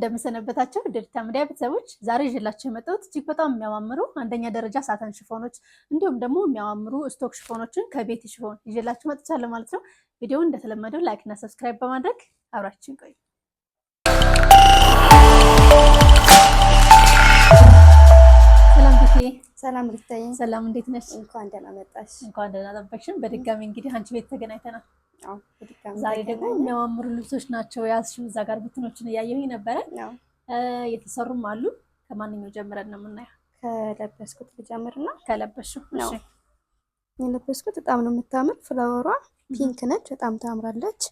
እንደምሰነበታችሁ ድርታ ሚዲያ ቤተሰቦች ዛሬ ይዤላችሁ የመጣሁት እጅግ በጣም የሚያማምሩ አንደኛ ደረጃ ሳተን ሽፎኖች እንዲሁም ደግሞ የሚያማምሩ ስቶክ ሽፎኖችን ከቤት ሽፎን ይዤላችሁ መጥቻለሁ ማለት ነው። ቪዲዮውን እንደተለመደው ላይክ እና ሰብስክራይብ በማድረግ አብራችሁን ቆዩ። ሰላም ቢቴ። ሰላም ልታይ። ሰላም እንዴት ነሽ? እንኳን ደህና መጣሽ። እንኳን ደህና ጠበቅሽን። በድጋሚ እንግዲህ አንቺ ቤት ተገናኝተናል። አዎ በድጋሚ ዛሬ ደግሞ የሚያማምሩ ልብሶች ናቸው ያዝሽው። እዛ ጋር ብትኖችን እያየሁኝ ነበረ። የተሰሩም አሉ። ከማንኛው ጀምረን ነው የምናየው? ከለበስኩት ልጀምርና ከለበሽው። እሺ የለበስኩት በጣም ነው የምታምር። ፍላወሯ ፒንክ ነች፣ በጣም ታምራለች።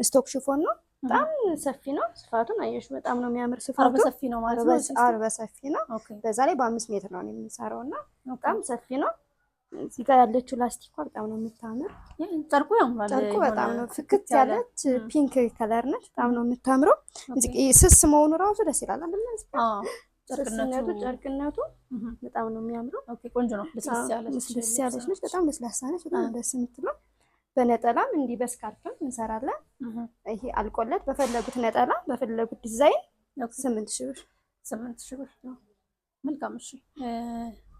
ስቶክ ሽፎን ነው፣ በጣም ሰፊ ነው። ስፋቱን አየሽ፣ በጣም ነው የሚያምር። ስፋቱ አርበ ሰፊ ነው ማለት ነው። አርበ ሰፊ ነው። በዛ ላይ በ5 ሜትር ነው የምንሰራውና በጣም ሰፊ ነው። እዚህ ጋር ያለችው ላስቲኳ በጣም ነው የምታምር። ጨርቁ ያምራል። ጨርቁ በጣም ነው ፍክት ያለች ፒንክ ከለር ነች። በጣም ነው የምታምረው። ስስ መሆኑ ራሱ ደስ ይላል አይደል? ጨርቅነቱ በጣም ነው የሚያምረው። ኦኬ ቆንጆ ነው። ደስ ያለች ነች። በጣም ለስላሳ ነች። በጣም ደስ የምትለው። በነጠላም እንዲህ በስካርፕም እንሰራለን። ይሄ አልቆለት በፈለጉት ነጠላ በፈለጉት ዲዛይን 8000 ብር። 8000 ብር ነው። መልካም። እሺ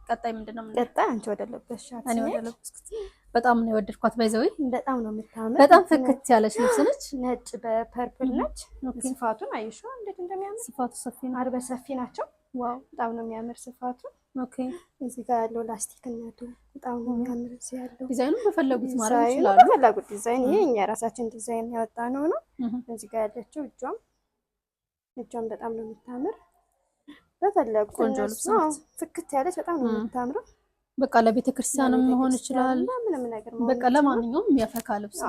ቀጣይ ምንድነው? ቀጣይ አንቺ ወደ ለበስሻት። እኔ ወደ ለበስኩት በጣም ነው የወደድኳት። ባይዘው በጣም ነው የምታምር። በጣም ፍክት ያለች ልብስ ነች። ነጭ በፐርፕል ነች። ስፋቱን አይሽው እንዴት እንደሚያምር። ስፋቱ ሰፊ ነው። አርበ ሰፊ ናቸው። ዋው በጣም ነው የሚያምር ስፋቱ። ኦኬ እዚህ ጋር ያለው ላስቲክነቱ በጣም ነው የሚያምር። እዚህ ያለው ዲዛይኑ በፈለጉት ማድረግ ይችላሉ። በፈለጉት ዲዛይን። ይሄ እኛ ራሳችን ዲዛይን ያወጣነው ነው። እዚህ ጋር ያለችው እጇም በጣም ነው የምታምር። በፈለጉት ቆንጆ ልብስ ነው። ፍክት ያለች በጣም ነው የምታምረው። በቃ ለቤተ ክርስቲያንም መሆን ይችላል። ምንም ነገር መሆን በቃ ለማንኛውም የሚያፈካ ልብስ።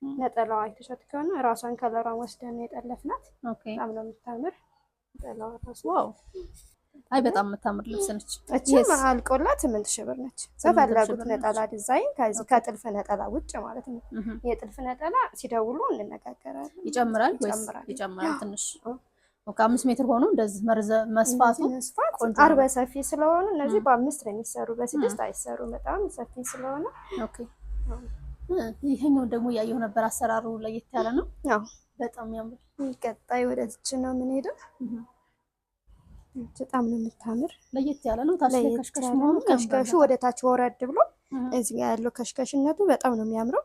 ነጠላዋ አይተሻት ከሆነ ራሷን ከለሯን ወስደን የጠለፍናት። ኦኬ በጣም ነው የምታምር ነጠላዋ ራሱ። ዋው አይ በጣም የምታምር ልብስ ነች። እቺ አልቆላት 8000 ብር ነች። በፈለጉት ነጠላ ዲዛይን ከዚህ ከጥልፍ ነጠላ ውጭ ማለት ነው። የጥልፍ ነጠላ ሲደውሉ እንነጋገራለን። ይጨምራል ወይስ ይጨምራል? ትንሽ ኦኬ 5 ሜትር ሆኖ እንደዚህ መስፋቱ ቆንጆ አርበ ሰፊ ስለሆነ እነዚህ በ5 ነው የሚሰሩ፣ በ6 አይሰሩም። በጣም ሰፊ ስለሆነ ኦኬ። ይሄኛው ደግሞ ያየው ነበር። አሰራሩ ለየት ያለ ነው። አዎ በጣም ያምራል። ቀጣይ ወደዚህ ነው የምንሄደው። በጣም ነው የምታምር። ለየት ያለ ነው። ታች ከሽከሽ መሆኑ ከሽከሹ ወደ ታች ወረድ ብሎ እዚህ ጋር ያለው ከሽከሽነቱ በጣም ነው የሚያምረው።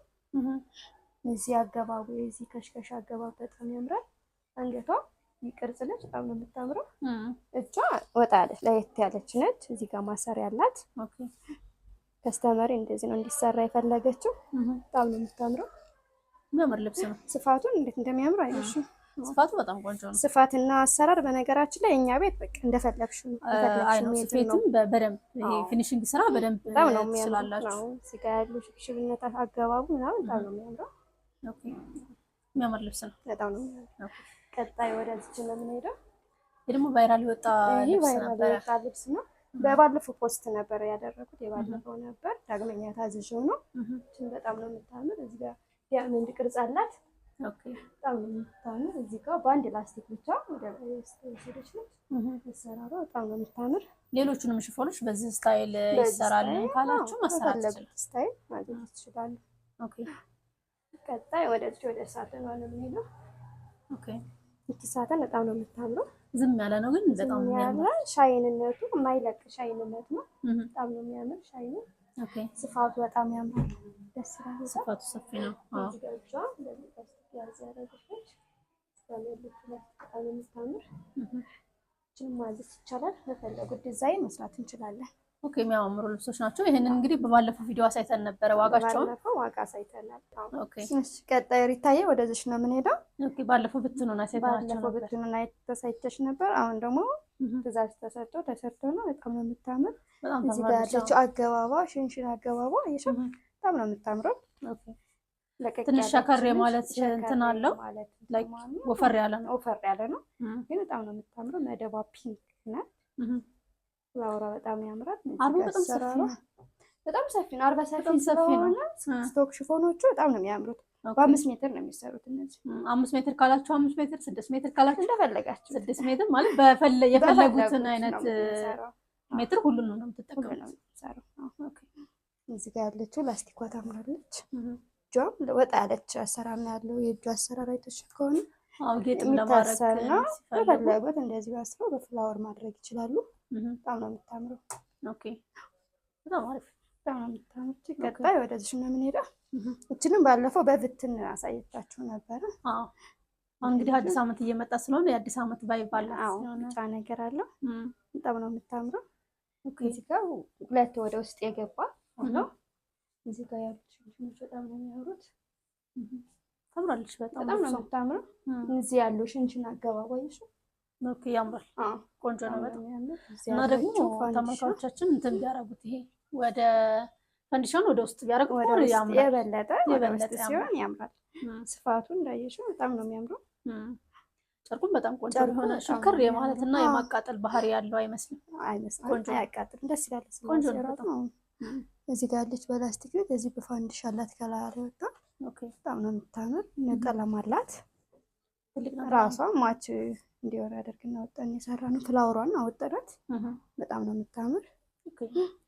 እዚህ አገባቡ እዚህ ከሽከሽ አገባብ በጣም ያምራል። አንገቷ ይቅርጽ ነች። በጣም ነው የምታምረው። እጇ ወጣ ያለች ለየት ያለች ነች። እዚህ ጋር ማሰሪያ ያላት። ኦኬ ከስተመሪ እንደዚህ ነው እንዲሰራ የፈለገችው። በጣም ነው የምታምረው። የሚያምር ልብስ ነው። ስፋቱን እንዴት እንደሚያምር አይሽ። ስፋቱ በጣም ቆንጆ ነው። ስፋትና አሰራር በነገራችን ላይ እኛ ቤት በቃ እንደፈለግሽው ነው። ስፌትም በደንብ ይሄ ፊኒሺንግ ስራ በደንብ ትችላላችሁ። እዚህ ጋር ያለው ሽብሽብነት አገባቡ ምናምን በጣም ነው የሚያምረው። ኦኬ የሚያምር ልብስ ነው። በጣም ነው የሚያምረው። ቀጣይ ወደዚህ ነው የምንሄደው። ይሄ ደግሞ ቫይራል የወጣ ልብስ ነው። በባለፈው ፖስት ነበር ያደረኩት። የባለፈው ነበር ዳግመኛ ታዝዤው ነው። እቺን በጣም ነው የምታምር። እዚህ ጋር ዲያመንድ ቅርጽ አላት። ኦኬ በጣም ነው የምታምር። እዚህ ጋር በአንድ ላስቲክ ብቻ ወደ ሄደች ነው ተሰራራ። በጣም ነው የምታምር። ሌሎቹንም ሽፎኖች በዚህ ስታይል ይሰራል ካላችሁ መሰራት ይችላል። ስታይል ማግኘት ይችላል። ኦኬ ቀጣይ ወደ ሳተን ነው የምንሄደው። ኦኬ እቺ ሳተን በጣም ነው የምታምረው። ዝም ያለ ነው ግን በጣም የሚያምር ሻይንነቱ የማይለቅ ሻይንነት ነው። በጣም ነው የሚያምር ሻይኑ። ኦኬ ስፋቱ በጣም ያምራል። ደስ ይላል። ስፋቱ ሰፊ ነው። አዎ እዚጋቻ ለሊጣስ ያዘረገች ስለልኩ በጣም የምታምር። እቺን ማዘዝ ይቻላል። በፈለጉት ዲዛይን መስራት እንችላለን። ኦኬ የሚያማምሩ ልብሶች ናቸው። ይሄንን እንግዲህ በባለፈው ቪዲዮ አሳይተን ነበረ ዋጋቸውን። ባለፈው ዋጋ አሳይተናል። ኦኬ እሺ ቀጣይ ሪታዬ ወደዚህ ነው የምንሄደው። ኦኬ ባለፈው ብትኑን አሳይተናቸው ነበር። ባለፈው ብትኑን አይተሳይተሽ ነበር። አሁን ደግሞ ትእዛዝ ተሰርቶ ነው። በጣም ነው የምታምር። እዚህ ጋር ያለችው አገባባ ሽንሽን አገባባ አይሽ በጣም ነው የምታምረው። ኦኬ ትንሽ ሸከር ማለት እንትን አለው ላይክ ወፈር ያለ ነው። ወፈር ያለ ነው ግን በጣም ነው የምታምረው። መደባ ፒንክ ናት። ፍላወራ በጣም ያምራል። አርቡ በጣም ሰፊ ነው። በጣም ሰፊ ነው። አርባ ሰፊ ስለሆነ ስቶክ ሽፎኖቹ በጣም ነው የሚያምሩት። በ5 ሜትር ነው የሚሰሩት እነዚህ። 5 ሜትር ካላችሁ 5 ሜትር፣ 6 ሜትር ካላችሁ እንደፈለጋችሁ 6 ሜትር ማለት የፈለጉትን አይነት ሜትር ሁሉንም ነው የምትጠቀሙት። ኦኬ እዚህ ጋር ያለችው ላስቲኳ ታምራለች። እጇም ወጣ ያለች አሰራር ነው ያለው። የእጁ አሰራር አይተሽ ከሆነ አው ጌጥም ለማድረግ የሚታሰር ነው። በፈለጉት እንደዚህ አስረው በፍላወር ማድረግ ይችላሉ። በጣም ነው የምታምረው። ኦኬ በጣም አሪፍ በጣም ነው የምታምረው። ቀጣይ ወደዚህ ነው የምንሄደው። እችንም ባለፈው በብትን አሳየቻችሁ ነበረ። አዎ እንግዲህ አዲስ ዓመት እየመጣ ስለሆነ የአዲስ ዓመት ቫይብ አለ። ጫ ነገር አለው። በጣም ነው የምታምረው። እዚህ ጋር ሁለት ወደ ውስጥ የገባ ነው። እዚህ ጋር ያሉት ሽንሽኖች በጣም ነው የሚያምሩት። ታምራለች። በጣም ነው የምታምረው። እዚህ ያለው ሽንሽን አገባባ ይሹ ኦኬ ያምራል። ቆንጆ ነው በጣም እና ደግሞ ተመልካቾቻችን እንትን ቢያረጉት ይሄ ወደ ፈንዲሻውን ወደ ውስጥ ቢያረጉት ወደ የበለጠ ሲሆን ያምራል። ስፋቱ እንዳየሽው በጣም ነው የሚያምረው። ጨርቁም በጣም ቆንጆ የሆነ ሽክር የማለትና የማቃጠል ባህሪ ያለው አይመስልም። ቆንጆ አያቃጥልም። ደስ ይላል። ቆንጆ ነው። እዚህ ጋር ያለች በላስቲክ ቤት እዚህ በፋንዲሻ አላት ከላይ ወጣ። ኦኬ በጣም ነው የምታምር። ቀለም አላት። ራሷ ማች እንዲወራ አድርገን አወጣን የሰራ ነው። ፍላወሯን አወጣናት። በጣም ነው የምታምር።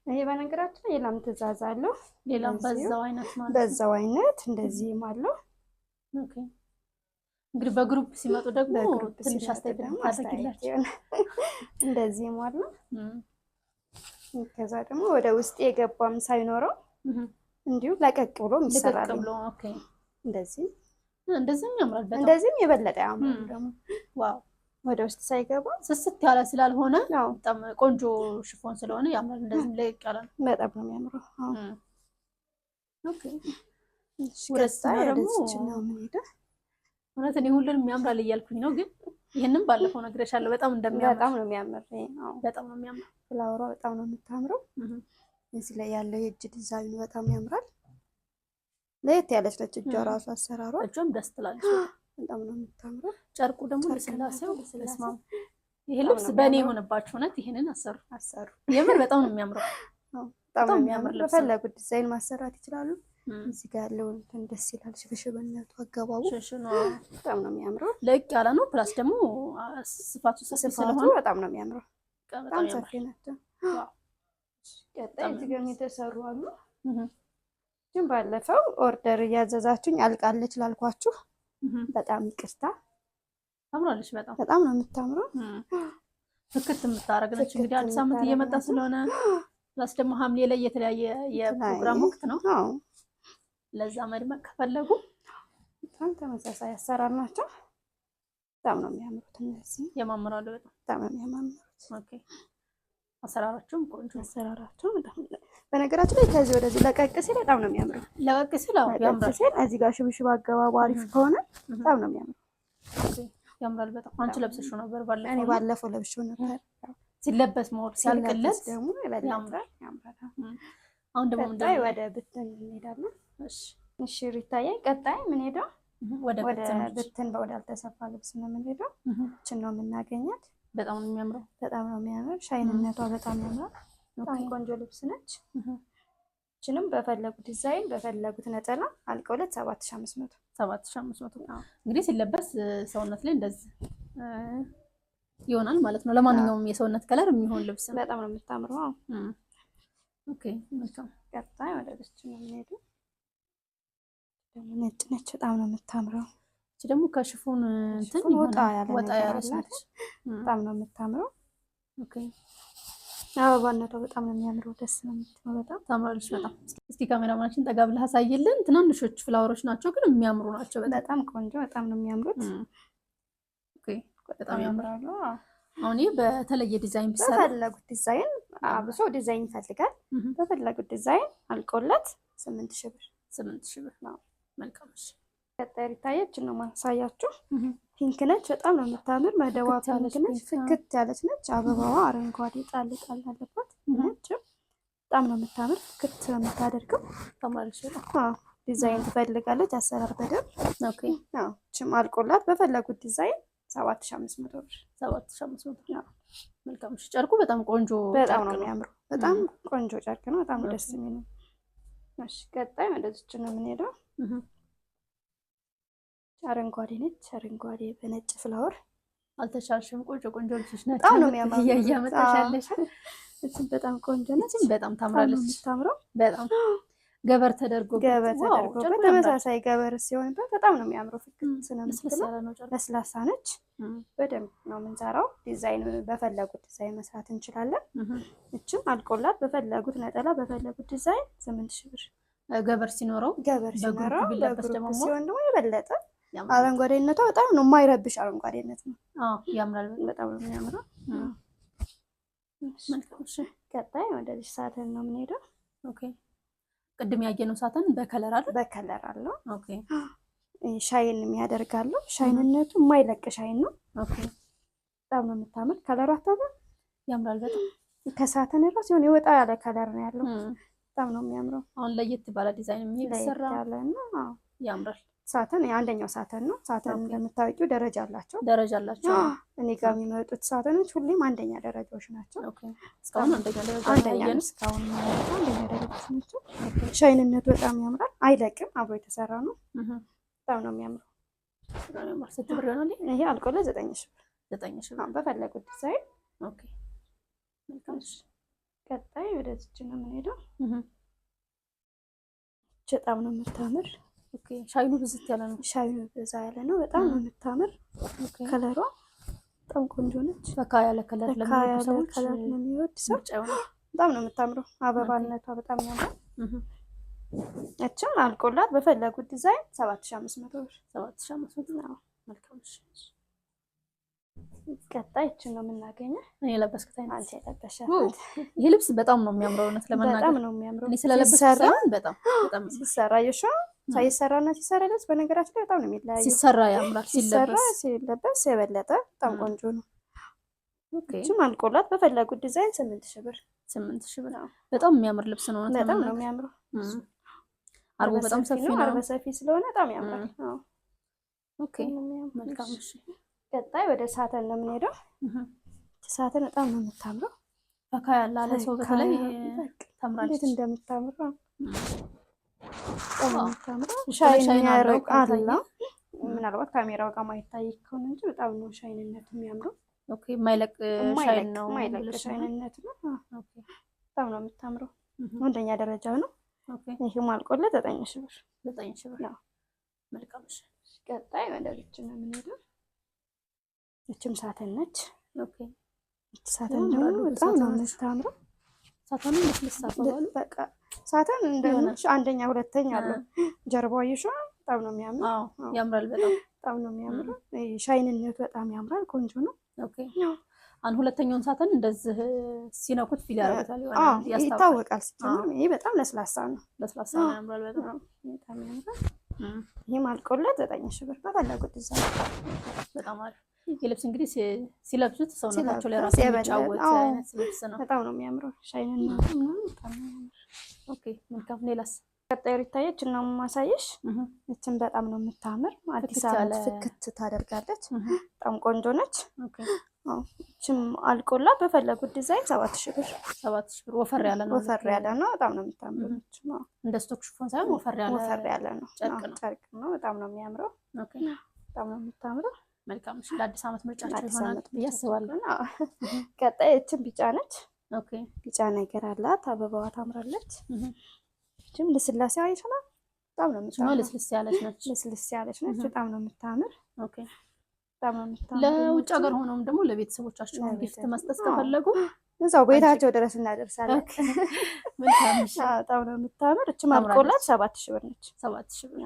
ይሄ በነገራችን ሌላም ትእዛዝ አለው። ሌላም በዛው አይነት ማለት በዛው አይነት እንደዚህም አለው። ኦኬ እንግዲህ በግሩፕ ሲመጡ ደግሞ ትንሽ አስተያየት እንደዚህም አለው። ከዛ ደግሞ ወደ ውስጥ የገባም ሳይኖረው እንዲሁ ለቀቅ ብሎ ይሰራል። ኦኬ እንደዚህም ያምራል። በጣም እንደዚህም የበለጠ ያምራል ደግሞ ዋው ወደ ውስጥ ሳይገባ ስስት ያለ ስላልሆነ በጣም ቆንጆ ሽፎን ስለሆነ ያምራል። እንደዚህም ለቅ ያለ ነው። በጣም ነው የሚያምረው። ኦኬ ወደዚህ ነው የምንሄደው። እውነት እኔ ሁሉንም ያምራል እያልኩኝ ነው፣ ግን ይሄንን ባለፈው ነግሬሻለሁ። በጣም እንደሚያምር በጣም ነው የሚያምር። በጣም ነው የሚያምር። ፍላወሯ በጣም ነው የምታምረው። እዚህ ላይ ያለው የእጅ ዲዛይኑ በጣም ያምራል። ለየት ያለች ነች እጇ ራሱ አሰራሯ። እጇም ደስ ትላለች። በጣም ነው የምታምረው። ጨርቁ ደግሞ ለስላሴው ለስማም ይሄ ልብስ በእኔ የሆነባችሁ እውነት ይሄንን አሰሩ። የምር በጣም ነው የሚያምረው። በጣም የሚያምር ልብስ በፈለጉት ዲዛይን ማሰራት ይችላሉ። እዚህ ጋር ያለው እንትን ደስ ይላል። ሽብሽብነቱ አገባቡ በጣም ነው የሚያምረው። ለቅ ያለ ነው። ፕላስ ደግሞ ስፋቱ ስለሆነ በጣም ነው የሚያምረው። በጣም ሰፊ ናቸው። ቀጣይ እዚህ ጋር የተሰሩ አሉ። ግን ባለፈው ኦርደር እያዘዛችሁኝ አልቃለች ላልኳችሁ በጣም ይቅርታ። ታምራለች። በጣም ነው የምታምረው። ፍክት የምታረግ ነች። እንግዲህ አዲስ ዓመት እየመጣ ስለሆነ ፕላስ ደግሞ ሐምሌ ላይ የተለያየ የፕሮግራም ወቅት ነው። ለዛ መድመቅ ከፈለጉ በጣም ተመሳሳይ አሰራር ናቸው። በጣም ነው የሚያምሩት። እነዚህ ያማምራሉ። በጣም ነው የሚያማምሩት። ኦኬ አሰራራቸውም ቆንጆ አሰራራቸው። በነገራችን ላይ ከዚህ ወደዚህ ለቀቅ ሲል በጣም ነው የሚያምረው። ለቀቅ ሲል ያምራል። እዚህ ጋር ሽብሽብ አገባቡ አሪፍ ከሆነ በጣም ነው የሚያምረው። ያምራል በጣም። አንቺ ለብሰሽው ነበር ባለፈው? እኔ ባለፈው ለብሼው ነበር። ሲለበስ ሞር ሲያልቅለት ደግሞ ያምራል። አሁን ደግሞ ቀጣይ ወደ ብትን እንሄዳለን። እሺ ሪታዬ፣ ቀጣይ ምን ሄደው ወደ ብትን ወዳልተሰፋ ልብስ ነው የምንሄደው። እችን ነው የምናገኛት። በጣም ነው የሚያምረው። በጣም ነው የሚያምር። ሻይንነቷ በጣም ያምራል። በጣም ቆንጆ ልብስ ነች። እችንም በፈለጉት ዲዛይን በፈለጉት ነጠላ አልቀውለት 7500 እንግዲህ ሲለበስ ሰውነት ላይ እንደዚህ ይሆናል ማለት ነው። ለማንኛውም የሰውነት ከለር የሚሆን ልብስ ነው። በጣም ነው የምታምረው። ኦኬ መልካም። ቀጣይ ወደ ልብስ ነው የምንሄደው። ነጭ ነች። በጣም ነው የምታምረው። እቺ ደግሞ ከሽፎን እንትን ወጣ ያለች ነች። በጣም ነው የምታምረው። ኦኬ አበባነቷ በጣም ነው የሚያምረው። ደስ ነው የምትለው። በጣም ታምራለች። በጣም እስኪ ካሜራማናችን ጠጋ ብለህ አሳይልን። ትናንሾች ፍላወሮች ናቸው ግን የሚያምሩ ናቸው። በጣም ቆንጆ፣ በጣም ነው የሚያምሩት። ኦኬ በጣም ያምራሉ። አሁን ይሄ በተለየ ዲዛይን ቢሰራ በፈለጉት ዲዛይን አብሶ ዲዛይን ይፈልጋል። በፈለጉት ዲዛይን አልቆለት 8000 ብር ነው። መልካም። እሺ ቀጣይ ሪታየች ነው ማሳያችሁ። ፒንክ ነች። በጣም ነው የምታምር። መደቧ ፒንክ ነች። ፍክት ያለች ነች። አበባዋ አረንጓዴ ጣል አለባት ነች። በጣም ነው የምታምር። ፍክት ነው የምታደርገው። ተማሪሽ ዲዛይን ትፈልጋለች። አሰራር በደንብ ኦኬ። ችም አልቆላት በፈለጉት ዲዛይን 7500 ብር። 7500 መልካም። እሺ ጨርቁ በጣም ቆንጆ፣ በጣም ነው የሚያምረው። በጣም ቆንጆ ጨርቅ ነው። በጣም ደስ የሚል ነው። እሺ ቀጣይ ወደዚች ነው የምንሄደው። አረንጓዴ ነች። አረንጓዴ በነጭ ፍላወር። አልተሻልሽም። ቆንጆ ልብሶች ናቸው። በጣም ነው የሚያምረው። እያመጣሻለሽ። እቺ በጣም ቆንጆ ነች። በጣም ታምራለች። ታምረው በጣም ገበር ተደርጎበት ተመሳሳይ ገበር ሲሆንበት በጣም ነው የሚያምረው። ፍክት ለስላሳ ነች። በደንብ ነው የምንሰራው። ዲዛይን በፈለጉት ዲዛይን መስራት እንችላለን። እችም አልቆላት በፈለጉት ነጠላ በፈለጉት ዲዛይን 8000 ብር ገበር ሲኖረው በግሩፕ ሲሆን ደግሞ የበለጠ አረንጓዴነቷ በጣም ነው የማይረብሽ አረንጓዴነት ነው። ያምራል። በጣም ነው የሚያምረው። ቀጣይ ወደዚህ ሳተን ነው የምንሄደው። ቅድም ያየነው ሳተን በከለር አለው። ሻይን የሚያደርጋለው ሻይንነቱ የማይለቅ ሻይን ነው። በጣም ነው የምታምር። ከለሯ ያምራል በጣም ከሳተን ራሱ የሆነ የወጣ ያለ ከለር ነው ያለው። በጣም ነው የሚያምረው። አሁን ለየት ባለ ዲዛይን የሚሰራ ያምራል። ሳተን አንደኛው ሳተን ነው። ሳተን እንደምታውቂው ደረጃ አላቸው። እኔ ጋር የሚመጡት ሳተኖች ሁሌም አንደኛ ደረጃዎች ናቸው። እስካሁን አንደኛ ደረጃዎች ናቸው። ሻይንነቱ በጣም ያምራል። አይለቅም። አብሮ የተሰራ ነው። በጣም ነው የሚያምረው። ስንት ብር ይሆናል ይሄ? አልቆለት 9000 ብር። 9000 ብር በፈለጉት ዲዛይን። ቀጣይ ወደዚች ነው የምንሄደው። በጣም ነው የምታምር። ሻይኑ ብዝት ያለ ነው። ሻይኑ በዛ ያለ ነው። በጣም ነው የምታምር። ከለሯ በጣም ቆንጆ ነች። ፈካ ያለ ከለር ለሚወድ ሰው በጣም ነው የምታምረው። አበባነቷ በጣም ያምራል። እችም አልቆላት በፈለጉት ዲዛይን 7500 ብር። 7500 ነው። መልካም። ቀጣይ እችን ነው የምናገኘው። እኔ ለበስኩት አይነት አንቺ የለበሻት። ይሄ ልብስ በጣም ነው የሚያምረው። እውነት ለመናገር በጣም ነው የሚያምረው። እኔ ስለለበስኩት በጣም ሲሰራ የሻው ሳይሰራና ሲሰራ ልብስ በነገራችን ላይ በጣም ነው የሚለያየው። ሲሰራ ያምራል፣ ሲለበስ የበለጠ በጣም ቆንጆ ነው። እችም አልቆላት በፈለጉት ዲዛይን 8000 ብር። 8000 ብር በጣም የሚያምር ልብስ ነው። በጣም ነው የሚያምረው። አርቦ በጣም ሰፊ ነው። አርቦ ሰፊ ስለሆነ በጣም ያምራል። መልካም። ቀጣይ ወደ ሳተን ነው የምንሄደው። ሳተን በጣም ነው የምታምረው። ፈካ ያለ አለ ሰው በተለይ ታምራለች። እንዴት እንደምታምር በጣም ነው የምታምረው። ሻይን ያረቃል። ምናልባት ካሜራው ጋር ማይታይ ከሆነ እንጂ በጣም ነው ሻይንነቱ የሚያምረው። የማይለቅ ሻይን ነው። የማይለቅ ሻይንነት ነው። በጣም ነው የምታምረው። አንደኛ ደረጃ ነው። ይሄ ማልቆለት 9000 ብር። 9000 ብር ነው። መልካም። ቀጣይ ወደዚች ነው የምንሄደው። እችም ሳተን ነች። ሳተን ደግሞ በጣም ነው የምታምረው። ሳተኑ ለስለሳባሉ በቃ ሳተን እንደሆነች አንደኛ ሁለተኛ አለው። ጀርባው ይሻ በጣም ነው የሚያምረው። ያምራል። በጣም ነው የሚያምረው። ሻይንነቱ በጣም ያምራል። ቆንጆ ነው። አሁን ሁለተኛውን ሳተን እንደዚህ ሲነኩት ፊል ያደርጋል፣ ይታወቃል። ሲጀምር ይሄ በጣም ለስላሳ ነው። ለስላሳ ነው። ያምራል። በጣም ያምራል። ይሄ ማልቆለት 9000 ብር በፈለጉት ዲዛይን። በጣም አሪፍ። የልብስ እንግዲህ ሲለብሱት ሰውነታቸው ላይ ራሱ የሚጫወት አይነት ልብስ ነው። በጣም ነው የሚያምረው። ሻይንነቱ በጣም ነው የሚያምር። መልካም። ሌላስ? ቀጣዩ ሪታየች እና ማሳየሽ። እችን በጣም ነው የምታምር። አዲስ አበባ ፍክት ታደርጋለች። በጣም ቆንጆ ነች። እችም አልቆላት በፈለጉት ዲዛይን 7000 ብር። 7000 ብር። ወፈር ያለ ነው። ወፈር ያለ ነው። በጣም ነው የምታምረው። እንደ ስቶክ ሽፎን ሳይሆን ወፈር ያለ ነው። ጨርቅ ነው። በጣም ነው የሚያምረው። በጣም ነው የምታምረው። መልካም። ለአዲስ ዓመት ምርጫቸው ይሆናል ብዬ አስባለሁ። ቀጣይ እችን ቢጫ ነች። ቢጫ ነገር አላት። አበባዋ ታምራለች። እችም ልስላሴ አይሻላ በጣም ነው የምታምር። ልስልስ ያለች ነች። በጣም ነው የምታምር። በጣም ነው የምታምር። ለውጭ ሀገር ሆነውም ደግሞ ለቤተሰቦቻቸው ጊፍት መስጠት ከፈለጉ እዛው ቤታቸው ድረስ እናደርሳለን። በጣም ነው የምታምር። እችም አልቆላት 7000 ብር ነች። 7000 ብር።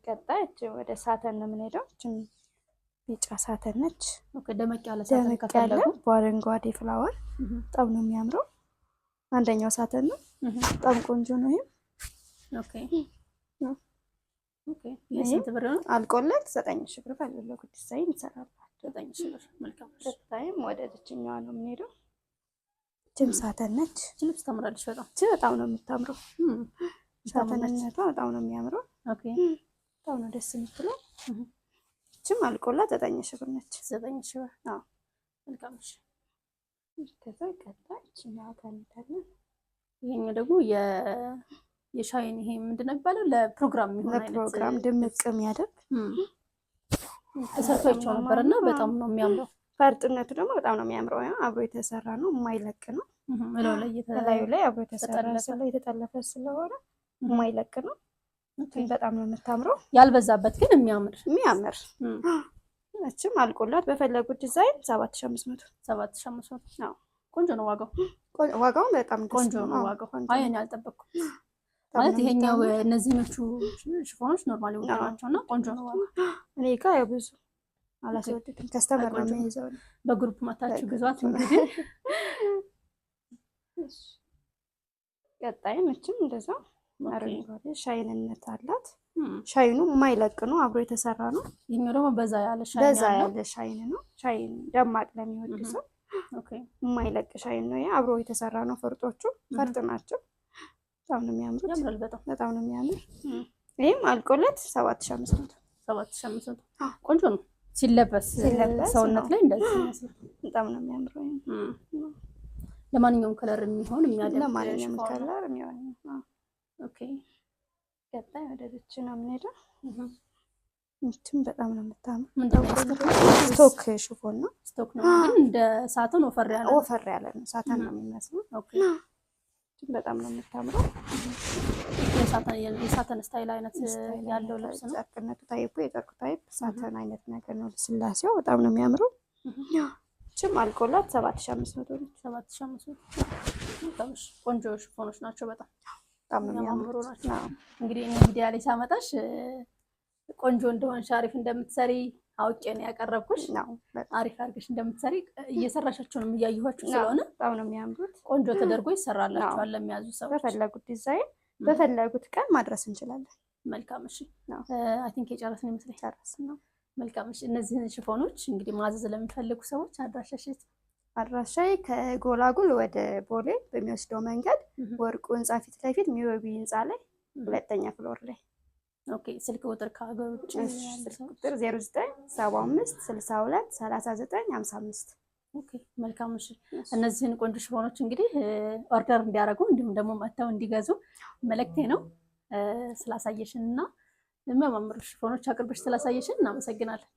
ቀጣይ ወደ ሳተን ነው የምንሄደው። ቢጫ ሳተን ነች። ደመቅ ያለ ሳተን ከፈለጉ በአረንጓዴ ፍላወር በጣም ነው የሚያምረው። አንደኛው ሳተን ነው። በጣም ቆንጆ ነው። ስንት ብር ነው? አልቆለት 9000 ብር። ፈለጉት ዲዛይን ይሰራላችሁ። 9000 ብር። መልካም። ቀጣይም ወደ እችኛዋ ነው የምንሄደው። እችም ሳተን ነች። ልብስ ታምራለች በጣም። በጣም ነው የምታምረው። ሳተንነቷ በጣም ነው የሚያምረው። በጣም ነው ደስ የምትለው። እችም አልቆላት 9000 ብር ነች። 9000 ብር። መልካም። ከዛ ቀጣይ እችኛዋ ታንታለን። ይሄኛው ደግሞ የሻይን ይሄ ምንድን ነው የሚባለው? ለፕሮግራም የሚሆን አይነት ለፕሮግራም ድምቅ የሚያደርግ ተሰርቷቸው ነበርና በጣም ነው የሚያምረው። ፈርጥነቱ ደግሞ በጣም ነው የሚያምረው። አብሮ የተሰራ ነው፣ የማይለቅ ነው። ላዩ ላይ አብሮ የተጠለፈ ስለሆነ የማይለቅ ነው። በጣም ነው የምታምረው። ያልበዛበት ግን የሚያምር እችም አልቆላት በፈለጉት ዲዛይን 7500 7500። ቆንጆ ነው ዋጋው። ዋጋው በጣም ቆንጆ ነው ዋጋው። አይ እኔ አልጠበቅኩም ማለት ይሄኛው እነዚህኞቹ ሽፎኖች ኖርማሊ ውድ ናቸውና ቆንጆ ነው ዋጋው። እኔ ጋር ያው ብዙ አላስወደድም። ከስተመር ነው የሚይዘው። በግሩፕ መታችሁ ግዟት እንግዲህ። ቀጣይ እችም እንደዛ አረንጓዴ ሻይንነት አላት። ሻይኑ የማይለቅ ነው፣ አብሮ የተሰራ ነው። ይሄኛው ደግሞ በዛ ያለ ሻይን ነው። ሻይን ደማቅ ለሚወድ ሰው የማይለቅ ሻይን ነው። ይሄ አብሮ የተሰራ ነው። ፈርጦቹ ፈርጥ ናቸው። በጣም ነው የሚያምሩት። ያምራል። በጣም ነው የሚያምር። ይሄም አልቆለት 7500 ቆንጆ ነው። ሲለበስ ሰውነት ላይ እንደዚህ ይመስላል። በጣም ነው የሚያምረው። ለማንኛውም ከለር የሚሆን የሚያደርግ ለማንኛውም ከለር የሚሆን ኦኬ። ቀጣይ ወደ ልጅ ነው የምንሄደው። እቺም በጣም ነው የምታምር። ስቶክ ሽፎን ነው። ስቶክ ነው ግን እንደ ሳተን ወፈር ያለ ነው። ሳተን ነው የሚመስለው። ኦኬ። እቺም በጣም ነው የምታምረው። የሳተን ስታይል አይነት ያለው ልብስ ነው። ጨርቅነቱ ታይፑ የጨርቁ ታይፕ ሳተን አይነት ነገር ነው። ስላሴው በጣም ነው የሚያምረው። እቺም አልቆላት 7500 ነው። 7500 ቆንጆ ሽፎኖች ናቸው። በጣም ነው የሚያምሩ ናቸው። እንግዲህ እኔ ሚዲያ ላይ ሳመጣሽ ቆንጆ እንደሆንሽ አሪፍ እንደምትሰሪ አውቄ ነው ያቀረብኩሽ። አሪፍ አድርገሽ እንደምትሰሪ እየሰራሻቸውንም እያየኋችሁ ስለሆነ በጣም ነው የሚያምሩት። ቆንጆ ተደርጎ ይሰራላችኋል ለሚያዙ ሰዎች። በፈለጉት ዲዛይን በፈለጉት ቀን ማድረስ እንችላለን። መልካም። እሺ አይ ቲንክ የጨረስን ይመስለኝ። ጨረስን ነው። መልካም። እሺ እነዚህን ሽፎኖች እንግዲህ ማዘዝ ለሚፈልጉ ሰዎች አድራሻዬ ከጎላጉል ወደ ቦሌ በሚወስደው መንገድ ወርቁ ህንጻ ፊት ለፊት ሚወቢ ህንጻ ላይ 2ኛ ፍሎር ላይ። ኦኬ። ስልክ ቁጥር ከሀገር ውጭ ቁጥር 0975623955። ኦኬ። መልካም። እሺ እነዚህን ቆንጆ ሽፎኖች እንግዲህ ኦርደር እንዲያደርጉ እንዲሁም ደግሞ መጥተው እንዲገዙ መልእክቴ ነው። ስላሳየሽን እና የሚያማምሩ ሽፎኖች አቅርበሽ ስላሳየሽን እናመሰግናለን።